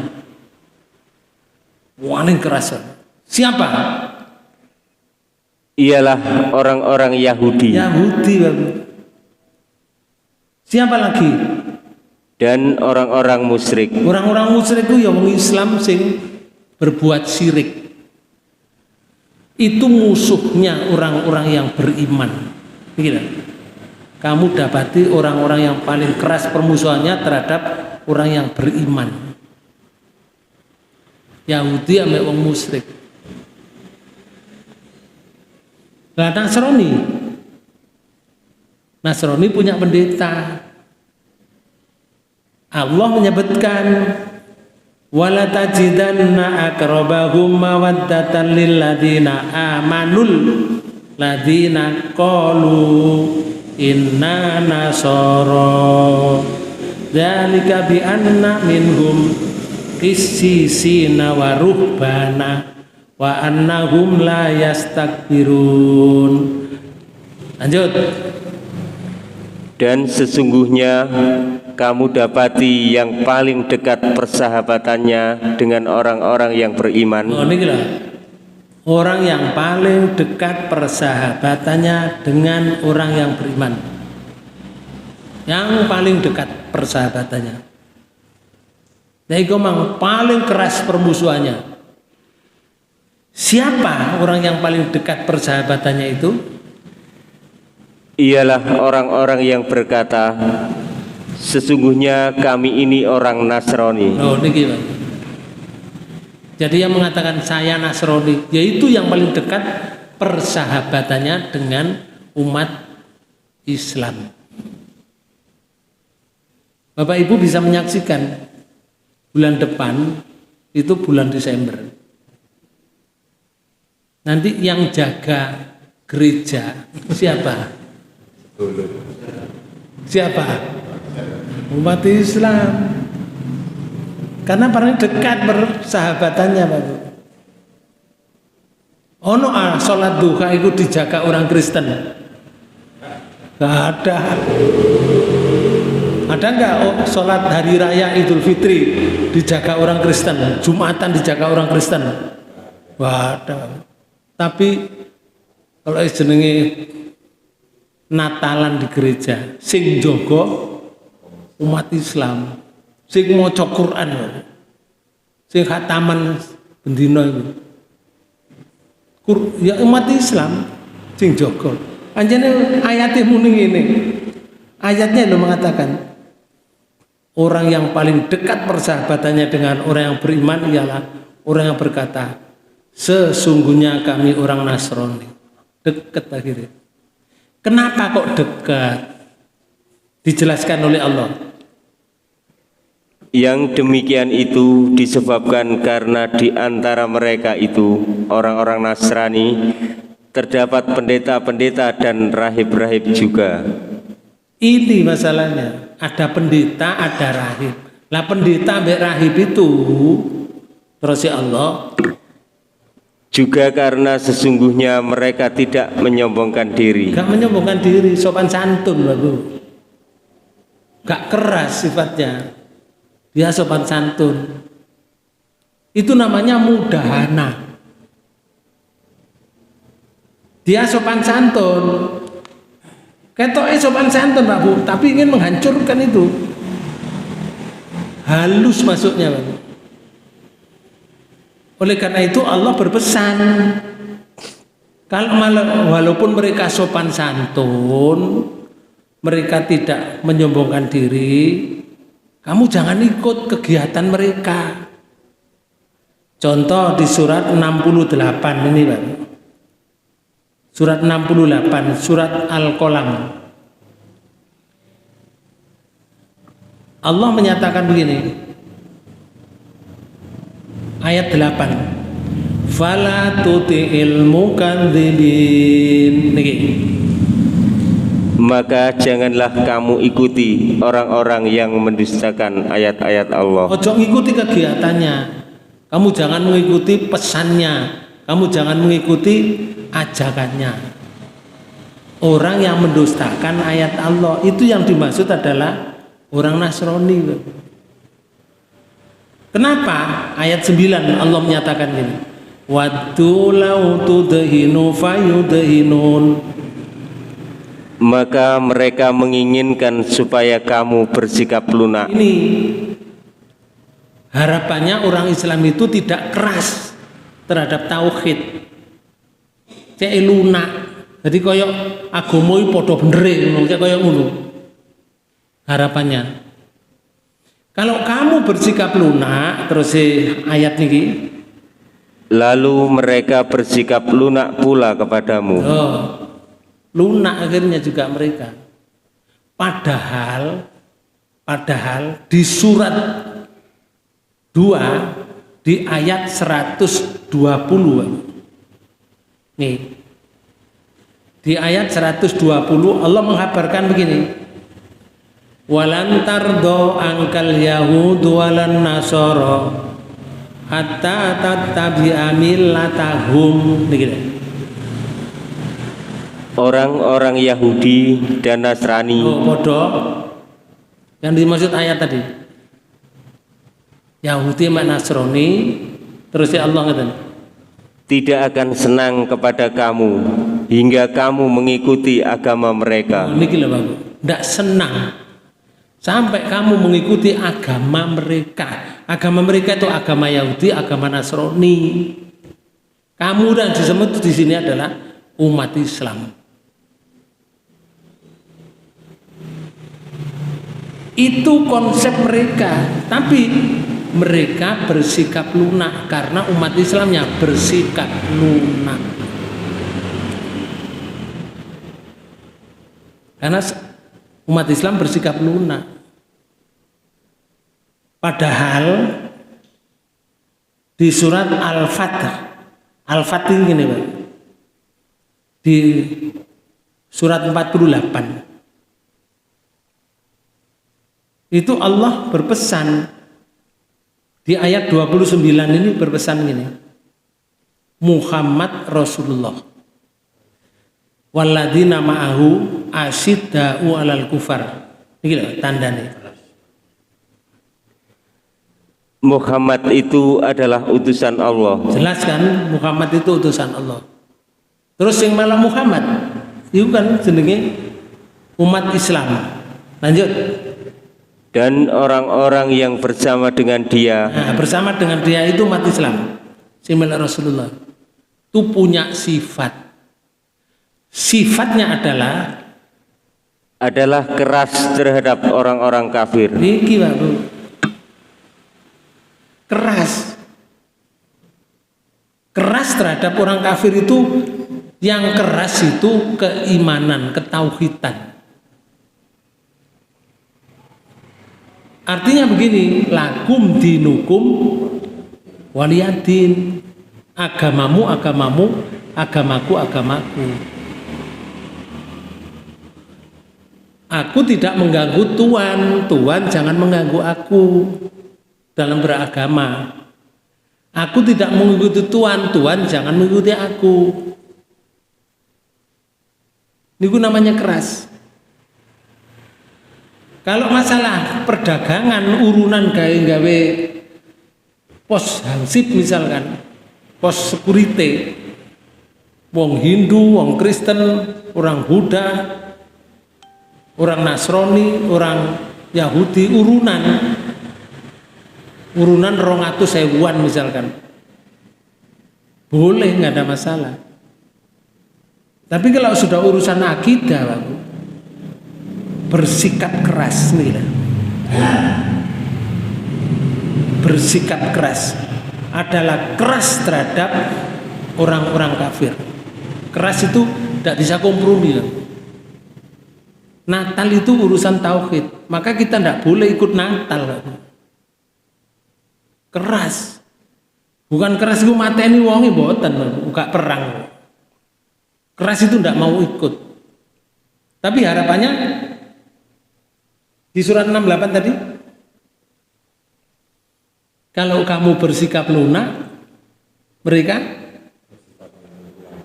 [SPEAKER 1] paling keras. Siapa? Ialah
[SPEAKER 2] orang-orang Yahudi.
[SPEAKER 1] Yahudi, Bapak. Siapa lagi?
[SPEAKER 2] Dan orang-orang musyrik.
[SPEAKER 1] Orang-orang musyrik itu ya wong Islam sing berbuat syirik. Itu musuhnya orang-orang yang beriman. Begitu. Kamu dapati orang-orang yang paling keras permusuhannya terhadap orang yang beriman. Yahudi ambek wong musyrik. Lah Nasrani punya pendeta. Allah menyebutkan wala tajidanna aqrabahum mawaddatan lil ladina amanul ladina qalu inna nasara dzalika bi anna minhum qissisina wa ruhbana wa annahum la yastakbirun. Lanjut.
[SPEAKER 2] Dan sesungguhnya kamu dapati yang paling dekat persahabatannya dengan orang-orang yang beriman.
[SPEAKER 1] Oh, ini lah. Orang yang paling dekat persahabatannya dengan orang yang beriman. Yang paling dekat persahabatannya. Nah, itu memang paling keras permusuhannya. Siapa orang yang paling dekat persahabatannya itu?
[SPEAKER 2] Ialah orang-orang yang berkata, sesungguhnya kami ini orang Nasrani.
[SPEAKER 1] Oh, ini gimana? Jadi yang mengatakan saya Nasrani, yaitu yang paling dekat persahabatannya dengan umat Islam. Bapak Ibu bisa menyaksikan bulan depan itu bulan Desember. Nanti yang jaga gereja siapa? Siapa? Umat Islam. Karena paling dekat persahabatannya, Pak Bu. Ono sholat duha itu dijaga orang Kristen. Gak ada. Ada nggak sholat hari raya Idul Fitri dijaga orang Kristen? Jumatan dijaga orang Kristen? Gak ada. Tapi kalau jenenge Natalan di gereja, sing jogo umat Islam, sing maca Quran, sing khataman bendina itu, ya umat Islam sing jogo. Anjane ayatnya muni ngene. Ayatnya lo mengatakan orang yang paling dekat persahabatannya dengan orang yang beriman ialah orang yang berkata, sesungguhnya kami orang Nasrani. Dekat akhirnya. Kenapa kok dekat? Dijelaskan oleh Allah.
[SPEAKER 2] Yang demikian itu disebabkan karena di antara mereka itu orang-orang Nasrani terdapat pendeta-pendeta dan rahib-rahib juga.
[SPEAKER 1] Ini masalahnya. Ada pendeta, ada rahib. Lah pendeta ambek rahib itu terus ya Allah
[SPEAKER 2] juga karena sesungguhnya mereka tidak menyombongkan diri.
[SPEAKER 1] Gak menyombongkan diri, sopan santun Bapak. Gak keras sifatnya. Dia sopan santun. Itu namanya mudahana. Dia sopan santun. Ketoknya sopan santun Pak Bu, tapi ingin menghancurkan itu. Halus masuknya Pak Bu. Oleh karena itu Allah berpesan, kalau walaupun mereka sopan santun, mereka tidak menyombongkan diri, kamu jangan ikut kegiatan mereka. Contoh di surat 68 ini Pak. Surat 68, surat Al-Qalam. Allah menyatakan begini. Ayat 8. Fala tuti'il mukadzibin.
[SPEAKER 2] Maka janganlah kamu ikuti orang-orang yang mendustakan ayat-ayat Allah.
[SPEAKER 1] Ojo ngikuti kegiatannya. Kamu jangan mengikuti pesannya. Kamu jangan mengikuti ajakannya. Orang yang mendustakan ayat Allah itu yang dimaksud adalah orang Nasrani. Kenapa? Ayat 9 Allah menyatakan ini. Waddu law tudhinu fayudhinun.
[SPEAKER 2] maka mereka menginginkan supaya kamu bersikap lunak.
[SPEAKER 1] Ini harapannya orang Islam itu tidak keras terhadap tauhid, cek lunak. Jadi koyok agama iki padha benere ngono, cek koyok ngono. Harapannya. Kalau kamu bersikap lunak, terus ayat niki,
[SPEAKER 2] lalu mereka bersikap lunak pula kepadamu.
[SPEAKER 1] Oh, lunak akhirnya juga mereka. Padahal di surat 2 di ayat 120. Nih. Di ayat 120 Allah menghabarkan begini. Walan tardo angkal yahud walan nasara hatta tattabi'a millatahum.
[SPEAKER 2] Orang-orang Yahudi dan Nasrani.
[SPEAKER 1] Oh, bodoh. Yang dimaksud ayat tadi. Yahudi sama Nasrani, terus ya Allah ngatakan,
[SPEAKER 2] tidak akan senang kepada kamu hingga kamu mengikuti agama mereka.
[SPEAKER 1] Oh, ini gila bagus. Tidak senang sampai kamu mengikuti agama mereka. Agama mereka itu agama Yahudi, agama Nasrani. Kamu dan disebut di sini adalah umat Islam. Itu konsep mereka, tapi mereka bersikap lunak karena umat Islamnya bersikap lunak. Karena umat Islam bersikap lunak. Padahal di surat Al-Fatih gini Pak. Di surat 48 itu Allah berpesan di ayat 29 ini berpesan gini, Muhammad Rasulullah walladzina ma'ahu asyidda'u 'alal kufar. Iki lho tandane.
[SPEAKER 2] Muhammad itu adalah utusan Allah.
[SPEAKER 1] Jelas kan Muhammad itu utusan Allah. Terus yang malah Muhammad itu kan jenenge umat Islam. Lanjut.
[SPEAKER 2] Dan orang-orang yang bersama dengan dia.
[SPEAKER 1] Nah, bersama dengan dia itu umat Islam. Simil Rasulullah itu punya sifat. Sifatnya adalah
[SPEAKER 2] keras terhadap orang-orang kafir.
[SPEAKER 1] Niki Pak Bu. Keras terhadap orang kafir itu, yang keras itu keimanan, ketauhidan. Artinya begini, lakum dinukum waliyadin. Agamamu agamamu, agamaku agamaku. Aku tidak mengganggu Tuhan, Tuhan jangan mengganggu aku dalam beragama. Aku tidak mengikuti Tuhan, Tuhan jangan mengikuti aku. Ini namanya keras. Kalau masalah perdagangan, urunan gawe pos hansip misalkan, pos security, wong Hindu, wong Kristen, orang Buddha, orang Nasrani, orang Yahudi, urunan 200.000-an misalkan, boleh, nggak ada masalah. Tapi kalau sudah urusan akidah, bersikap keras nih lah. Bersikap keras adalah keras terhadap orang-orang kafir. Keras itu tidak bisa kompromi lah. Natal itu urusan tauhid, maka kita tidak boleh ikut Natal lah. Keras, bukan keras itu mateni wonge mboten, buka perang. Keras itu tidak mau ikut. Tapi harapannya di surat 68 tadi, kalau kamu bersikap lunak, mereka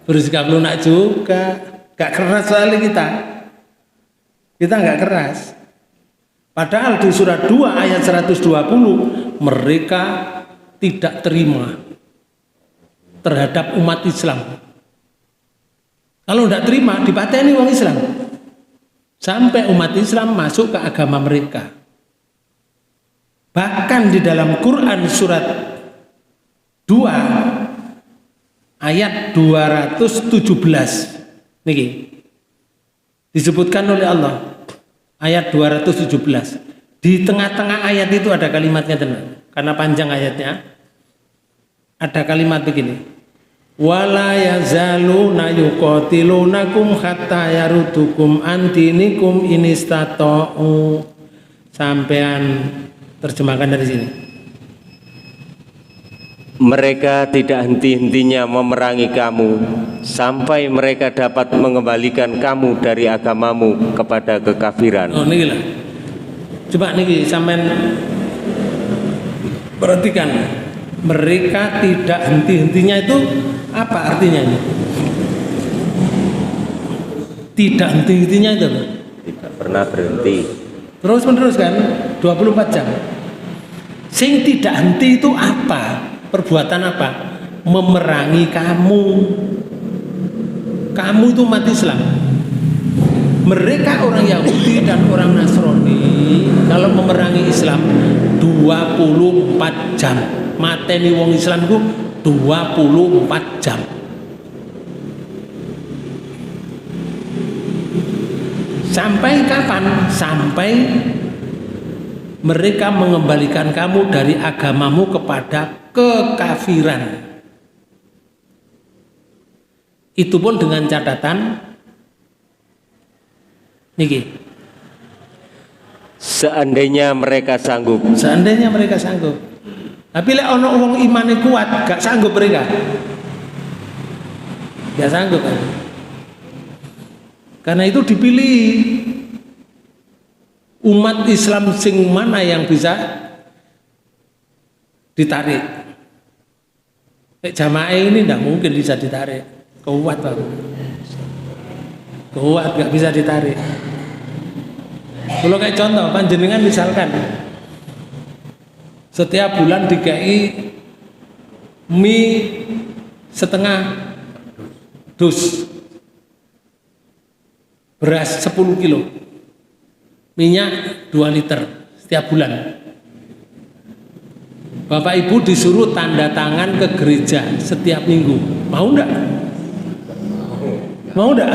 [SPEAKER 1] bersikap lunak juga. Gak keras sekali kita gak keras. Padahal di surat 2 ayat 120 mereka tidak terima terhadap umat Islam. Kalau tidak terima dipateni wong Islam. sampai umat Islam masuk ke agama mereka. Bahkan di dalam Quran surat 2 ayat 217 niki disebutkan oleh Allah, ayat 217. Di tengah-tengah ayat itu ada kalimatnya tenang, karena panjang ayatnya. Ada kalimat begini, wala yazaluna yuqatilunakum hatta yarutukum antinikum inistata'u. Sampean terjemahkan dari sini.
[SPEAKER 2] Mereka tidak henti-hentinya memerangi kamu sampai mereka dapat mengembalikan kamu dari agamamu kepada kekafiran.
[SPEAKER 1] Oh niki lah. Coba niki sampean perhatikan. Mereka tidak henti-hentinya itu apa artinya ini? Tidak henti-hentinya itu apa?
[SPEAKER 2] Tidak pernah berhenti.
[SPEAKER 1] Terus menerus kan 24 jam. Sing tidak henti itu apa? Perbuatan apa? Memerangi kamu. Kamu itu umat Islam. Mereka orang Yahudi dan orang Nasrani kalau memerangi Islam 24 jam. Mateni wong Islam itu 24 jam. Sampai kapan? Sampai mereka mengembalikan kamu dari agamamu kepada kekafiran. Itu pun dengan catatan niki.
[SPEAKER 2] Seandainya mereka sanggup.
[SPEAKER 1] Seandainya mereka sanggup. Tapi lek ono wong imane kuat, gak sanggup mereka. Gak sanggup kan? Karena itu dipilih umat Islam sing mana yang bisa ditarik. Jamaah ini tidak mungkin bisa ditarik, kuat Pak. Kuat gak bisa ditarik. Kalau kayak contoh panjenengan misalkan setiap bulan dikai mie setengah dus, beras 10 kilo, minyak 2 liter setiap bulan. Bapak Ibu disuruh tanda tangan ke gereja setiap minggu. Mau enggak? Mau enggak?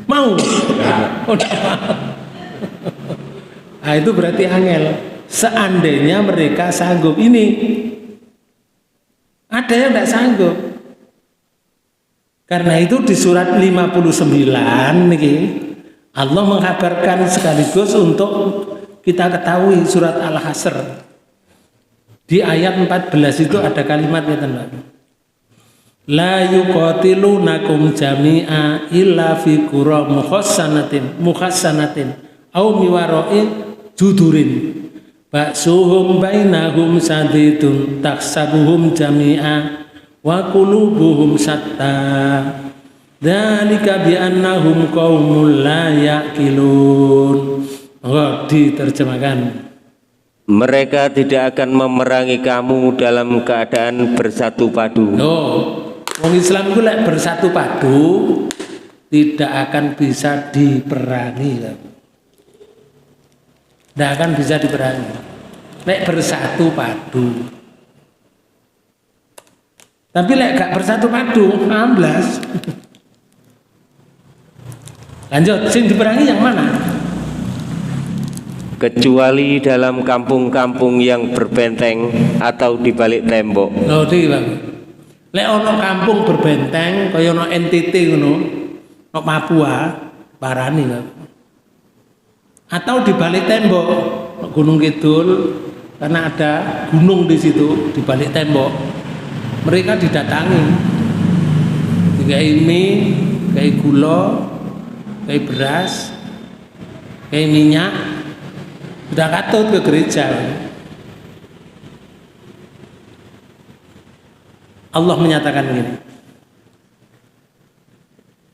[SPEAKER 1] Mau? Oh, enggak mau. Nah, itu berarti angel. Seandainya mereka sanggup ini. Ada yang enggak sanggup. Karena itu di surat 59 niki Allah mengkabarkan sekaligus untuk kita ketahui surat Al-Hasr. Di ayat 14 itu ada kalimatnya teman. La yuqatilunakum jami'a illa fi qura mukhassanatin aw miwara'in judurin ba'suhum bainahum sadidun taksabuhum jami'a wa qulubuhum satta dzalika bi annahum qaumul la yaqilun. Oh, diterjemahkan.
[SPEAKER 2] Mereka tidak akan memerangi kamu dalam keadaan bersatu padu.
[SPEAKER 1] Wong Islam itu lek bersatu padu tidak akan bisa diperangi. Tidak akan bisa diperangi. Lek bersatu padu. Tapi lek gak bersatu padu, amblas. Lanjut, sing diperangi yang mana?
[SPEAKER 2] Kecuali dalam kampung-kampung yang berbenteng atau di balik tembok.
[SPEAKER 1] Loh, iki Bang. Lek ono kampung berbenteng kaya ono NTT ngono, ono Papua, parani Bang. Atau di balik tembok, Gunung Kidul, karena ada gunung di situ di balik tembok. Mereka didatangi. Dikai mie, dikai gula, dikai beras, dikai minyak. Udah katut ke gereja. Allah menyatakan begini.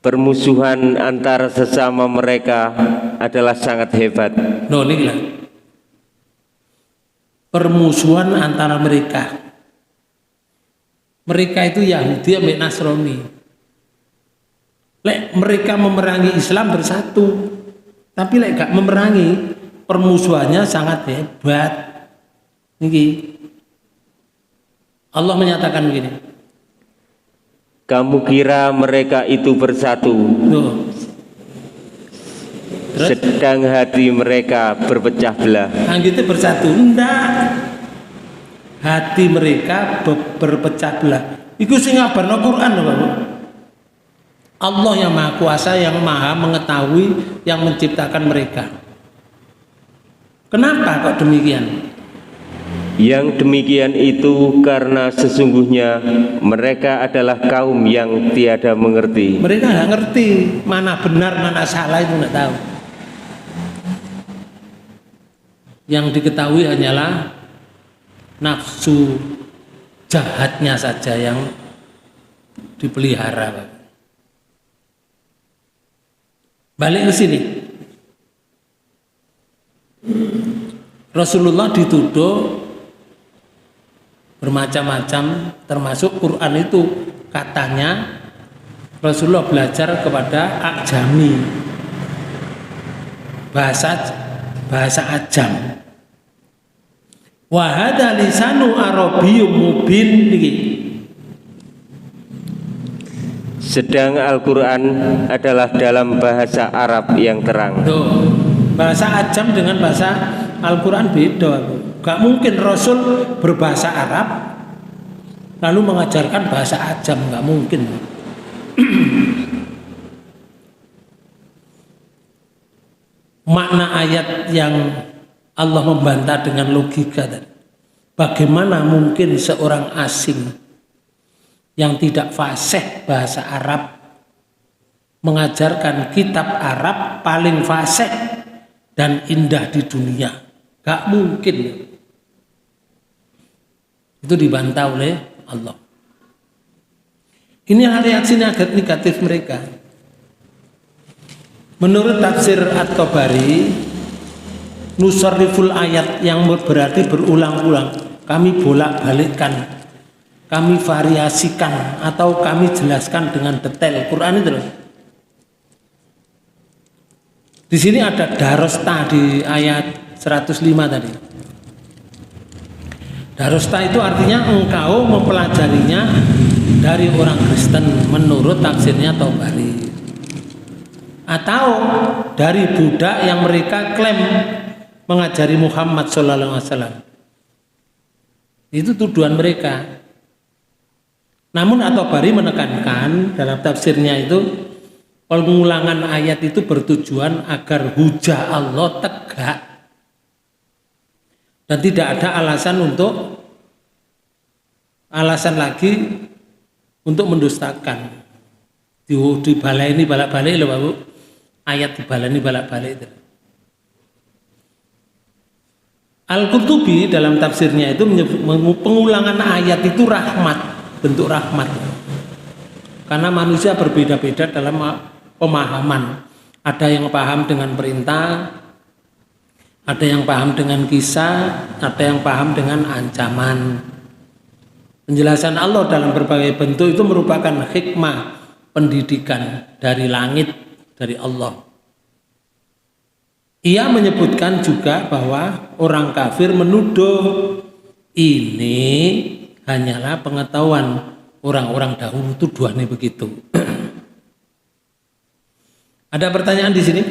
[SPEAKER 2] Permusuhan antara sesama mereka adalah sangat hebat.
[SPEAKER 1] Loh, ini lah. Permusuhan antara mereka. Mereka itu Yahudi sampai Nasrani. Lek mereka memerangi Islam bersatu. Tapi lek gak memerangi, permusuhannya sangat hebat. Niki Allah menyatakan begini.
[SPEAKER 2] Kamu kira mereka itu bersatu, sedang hati mereka berpecah belah.
[SPEAKER 1] Gitu bersatu, enggak. Hati mereka berpecah belah. Iku sing ngabarno Quran lho, Bapak. Allah yang Maha Kuasa, yang Maha mengetahui, yang menciptakan mereka. Kenapa kok demikian?
[SPEAKER 2] Yang demikian itu karena sesungguhnya mereka adalah kaum yang tiada mengerti.
[SPEAKER 1] Mereka nggak ngerti mana benar mana salah, itu nggak tahu. Yang diketahui hanyalah nafsu jahatnya saja yang dipelihara. Balik ke sini, Rasulullah dituduh bermacam-macam, termasuk Quran itu katanya Rasulullah belajar kepada Ajami, bahasa Ajam. Wa hadza lisanu arabiyyum mubin niki.
[SPEAKER 2] Sedang Al-Quran adalah dalam bahasa Arab yang terang.
[SPEAKER 1] Tuh, bahasa Ajam dengan bahasa Al-Quran beda. Gak mungkin Rasul berbahasa Arab lalu mengajarkan bahasa Ajam, gak mungkin. Makna ayat yang Allah membantah dengan logika tadi. Bagaimana mungkin seorang asing yang tidak fasih bahasa Arab mengajarkan kitab Arab paling fasih dan indah di dunia? Gak mungkin. Itu dibantah oleh Allah. Inilah reaksi negatif mereka. Menurut tafsir At-Tabari, nusarriful ayat yang berarti berulang-ulang, kami bolak-balikkan, kami variasikan, atau kami jelaskan dengan detail. Quran itu loh. Di sini ada darosta di ayat 105 tadi. Darosta itu artinya engkau mempelajarinya dari orang Kristen menurut tafsirnya Tabari, atau dari budak yang mereka klaim mengajari Muhammad SAW. Itu tuduhan mereka. Namun At-Tabari menekankan dalam tafsirnya itu, pengulangan ayat itu bertujuan agar hujah Allah tegak dan tidak ada alasan lagi untuk mendustakan. Dibaleni balak-balik loh Bapak. Ayat dibaleni balak-balik itu. Al-Qurtubi dalam tafsirnya itu menyebut pengulangan ayat itu rahmat, bentuk rahmat. Karena manusia berbeda-beda dalam pemahaman. Ada yang paham dengan perintah, ada yang paham dengan kisah, ada yang paham dengan ancaman. Penjelasan Allah dalam berbagai bentuk itu merupakan hikmah pendidikan dari langit, dari Allah. Ia menyebutkan juga bahwa orang kafir menuduh ini hanyalah pengetahuan orang-orang dahulu, tuduhannya begitu. Ada pertanyaan di sini?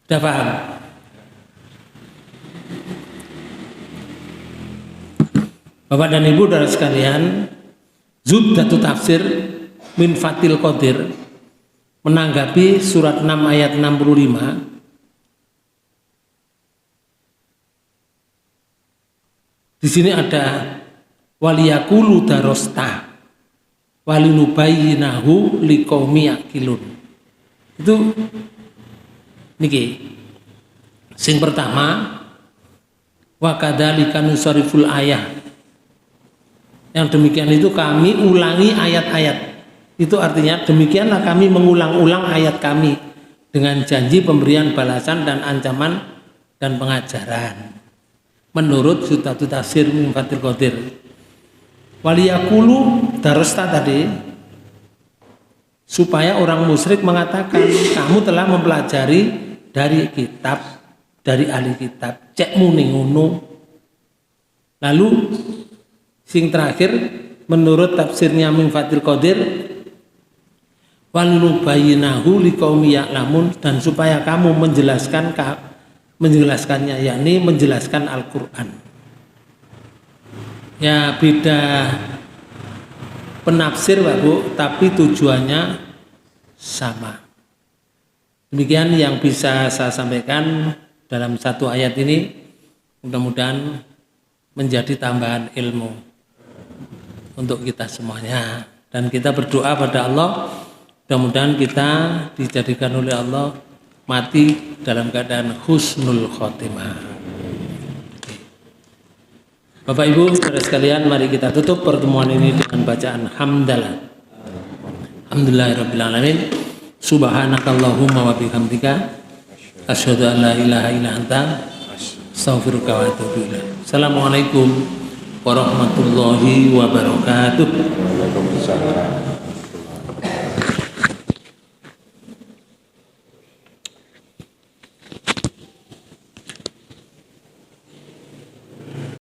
[SPEAKER 1] Sudah paham? Bapak dan Ibu saudara sekalian, Zubdatu Tafsir min Fathil Qadir menanggapi surat 6 ayat 65. Di sini ada waliyakulu darosta walinubayyinahu liqaumi yaqilun. Itu niki. Sing pertama, wa kadzalika nusarriful ayah. Yang demikian itu kami ulangi ayat-ayat. Itu artinya demikianlah kami mengulang-ulang ayat kami dengan janji pemberian balasan dan ancaman dan pengajaran. Menurut Zubdatu Tafsir min Fathil Qadir. Waliyakulu darosta tadi supaya orang musyrik mengatakan kamu telah mempelajari dari kitab, dari ahli kitab, cek muni ngono. Lalu sing terakhir menurut tafsirnya min Fathil Qadir wal nubayyinahu liqaumi ya'lamun, dan supaya kamu menjelaskannya, yakni menjelaskan Al-Qur'an. Ya beda penafsir Pak Bu, tapi tujuannya sama. Demikian yang bisa saya sampaikan dalam satu ayat ini, mudah-mudahan menjadi tambahan ilmu untuk kita semuanya, dan kita berdoa pada Allah mudah-mudahan kita dijadikan oleh Allah mati dalam keadaan husnul khotimah. Bapak Ibu saudara sekalian, mari kita tutup pertemuan ini dengan bacaan hamdalah. Alhamdulillahirabbil alamin. Subhanakallahumma wa bihamdika asyhadu an la ilaha illa anta astaghfiruka wa atubu ilaik. Assalamualaikum warahmatullahi wabarakatuh.
[SPEAKER 3] Waalaikumsalam.